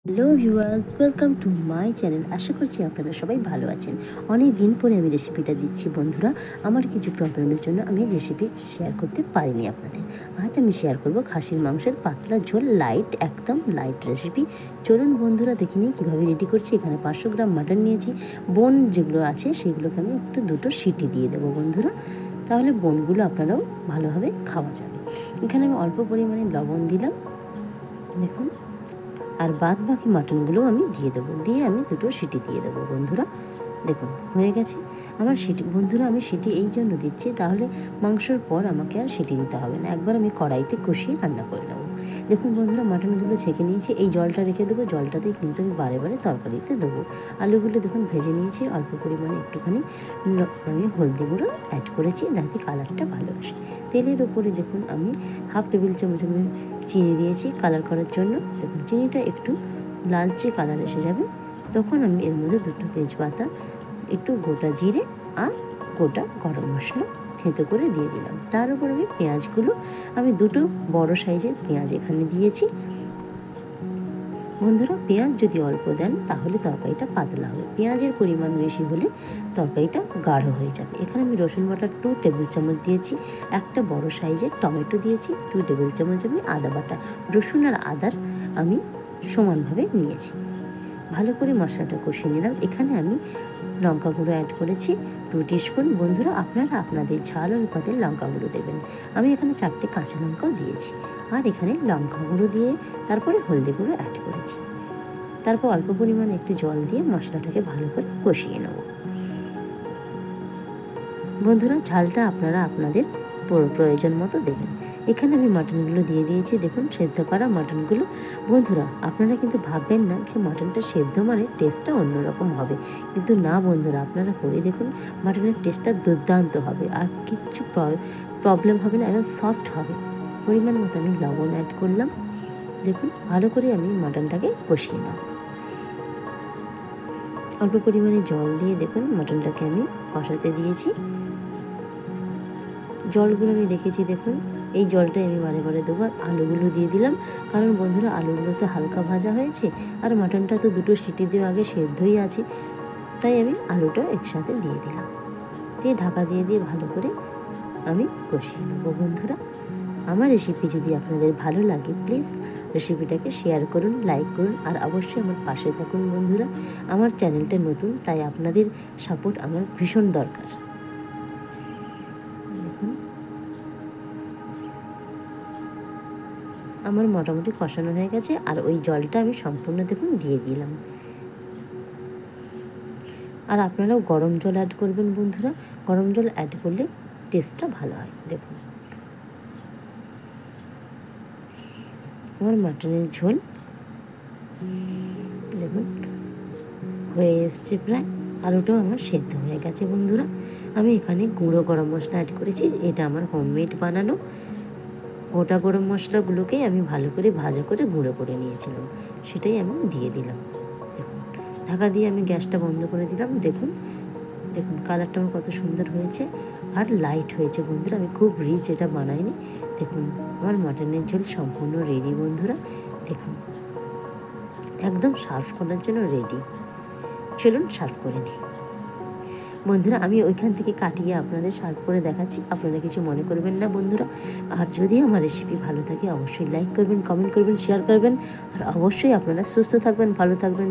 Hello viewers, welcome to my channel. আশা করছি আপনারা সবাই ভালো আছেন। অনেক দিন পরে আমি রেসিপিটা দিচ্ছি বন্ধুরা। আমার কিছু প্রবলেমের জন্য আমি রেসিপি শেয়ার করতে পারিনি আপনাদের। আজ আমি শেয়ার করব খাসির মাংসের পাতলা ঝোল, একদম লাইট রেসিপি। চলুন বন্ধুরা দেখে নিই কীভাবে রেডি করছি। এখানে 500 গ্রাম মাটন নিয়েছি। বোন যেগুলো আছে সেগুলোকে আমি দুটো সিটি দিয়ে দেবো বন্ধুরা, তাহলে বোনগুলো আপনারাও ভালোভাবে খাওয়া যাবে। এখানে আমি অল্প পরিমাণে লবণ দিলাম দেখুন, আর বাদ বাকি মাটনগুলো আমি দিয়ে দেবো। দিয়ে আমি দুটো সিটি দিয়ে দেবো বন্ধুরা। দেখুন হয়ে গেছে আমার সিটি। বন্ধুরা আমি সিটি এই জন্য দিচ্ছি, তাহলে মাংসর পর আমাকে আর সিটি দিতে হবে না, একবার আমি কড়াইতে কষিয়ে রান্না করে নেবো। দেখুন বন্ধুরা মাটনগুলো ছেঁকে নিয়েছি, এই জলটা রেখে দেবো। জলটাতেই কিন্তু আমি বারে বারে তরকারিতে দেবো। আলুগুলো দেখুন ভেজে নিয়েছি, অল্প পরিমাণে একটুখানি আমি হলদি গুঁড়ো অ্যাড করেছি যাতে কালারটা ভালো আসে। তেলের ওপরে দেখুন আমি হাফ টেবিল চামচ আমি চিনি দিয়েছি কালার করার জন্য। দেখুন চিনিটা একটু লালচে কালার এসে যাবে, তখন আমি এর মধ্যে দুটো তেজপাতা, একটু গোটা জিরে আর গোটা গরম মশলা থেঁতো করে দিয়ে দিলাম। তার উপর আমি পেঁয়াজগুলো, আমি দুটো বড় সাইজের পেঁয়াজ এখানে দিয়েছি বন্ধুরা। পেঁয়াজ যদি অল্প দেন তাহলে তরকারিটা পাতলা হবে, পেঁয়াজের পরিমাণ বেশি হলে তরকারিটা গাঢ় হয়ে যাবে। এখানে আমি রসুন বাটা 2 টেবিল চামচ দিয়েছি, একটা বড় সাইজের টমেটো দিয়েছি, 2 টেবিল চামচ আমি আদা বাটা। রসুন আর আদার আমি সমানভাবে নিয়েছি। ভালো করে মশলাটা কষিয়ে নিলাম। এখানে আমি লঙ্কা গুঁড়ো অ্যাড করেছি 2 টিস্পুন। বন্ধুরা আপনারা আপনাদের ঝাল অনুপাতে লঙ্কা গুঁড়ো দেবেন। আমি এখানে 4টে কাঁচা লঙ্কাও দিয়েছি, আর এখানে লঙ্কা গুঁড়ো দিয়ে তারপরে হলদি গুঁড়ো অ্যাড করেছি। তারপর অল্প পরিমাণে একটু জল দিয়ে মশলাটাকে ভালো করে কষিয়ে নেব বন্ধুরা। ঝালটা আপনারা আপনাদের প্রয়োজন মতো দেবেন। এখানে আমি মাটনগুলো দিয়ে দিয়েছি, দেখুন সেদ্ধ করা মাটনগুলো। বন্ধুরা আপনারা কিন্তু ভাববেন না যে মাটনটা সেদ্ধ মানে টেস্টটা অন্যরকম হবে, কিন্তু না বন্ধুরা, আপনারা করে দেখুন মাটনের টেস্টটা দুর্দান্ত হবে, আর কিচ্ছু প্রবলেম হবে না, একদম সফট হবে। পরিমাণ মতো আমি লবণ অ্যাড করলাম। দেখুন ভালো করে আমি মাটনটাকে কষিয়ে নেব। অল্প পরিমাণে জল দিয়ে দেখুন মাটনটাকে আমি কষাতে দিয়েছি। জলগুলো আমি রেখেছি দেখুন, এই জলটাই আমি বারে বারে দেবো। আর আলুগুলো দিয়ে দিলাম, কারণ বন্ধুরা আলুগুলো তো হালকা ভাজা হয়েছে, আর মাটনটা তো দুটো সিটি দিয়ে আগে সেদ্ধই আছে, তাই আমি আলুটা একসাথে দিয়ে দিলাম। দিয়ে ঢাকা দিয়ে ভালো করে আমি কষিয়ে নেবো বন্ধুরা। আমার রেসিপি যদি আপনাদের ভালো লাগে প্লিজ রেসিপিটাকে শেয়ার করুন, লাইক করুন, আর অবশ্যই আমার পাশে থাকুন বন্ধুরা। আমার চ্যানেলটা নতুন, তাই আপনাদের সাপোর্ট আমার ভীষণ দরকার। দেখুন আমার মোটামুটি কষানো হয়ে গেছে, আর ওই জলটা আমি সম্পূর্ণ দেখুন দিয়ে দিলাম। আর আপনারাও গরম জল অ্যাড করবেন বন্ধুরা, গরম জল অ্যাড করলে টেস্টটা ভালো হয়। দেখুন আমার মাটনের ঝোল দেখুন হয়ে এসছে প্রায়, আলুটাও আমার সেদ্ধ হয়ে গেছে বন্ধুরা। আমি এখানে গুঁড়ো গরম মশলা অ্যাড করেছি, এটা আমার হোমমেড বানানো। গোটা গরম মশলাগুলোকেই আমি ভালো করে ভাজা করে গুঁড়ো করে নিয়েছিলাম, সেটাই আমি দিয়ে দিলাম। দেখুন ঢাকা দিয়ে আমি গ্যাসটা বন্ধ করে দিলাম। দেখুন দেখুন কালারটা আমার কত সুন্দর হয়েছে, আর লাইট হয়েছে বন্ধুরা। আমি খুব রিচ এটা বানাইনি। দেখুন আমার মাটনের ঝোল সম্পূর্ণ রেডি বন্ধুরা। দেখুন একদম সার্ভ করার জন্য রেডি। চলুন সার্ভ করে নিই বন্ধুরা। আমি ওইখান থেকে কাটিয়ে আপনাদের সার্ভ করে দেখাচ্ছি, আপনারা কিছু মনে করবেন না বন্ধুরা। আর যদি আমার রেসিপি ভালো থাকে অবশ্যই লাইক করবেন, কমেন্ট করবেন, শেয়ার করবেন, আর অবশ্যই আপনারা সুস্থ থাকবেন, ভালো থাকবেন।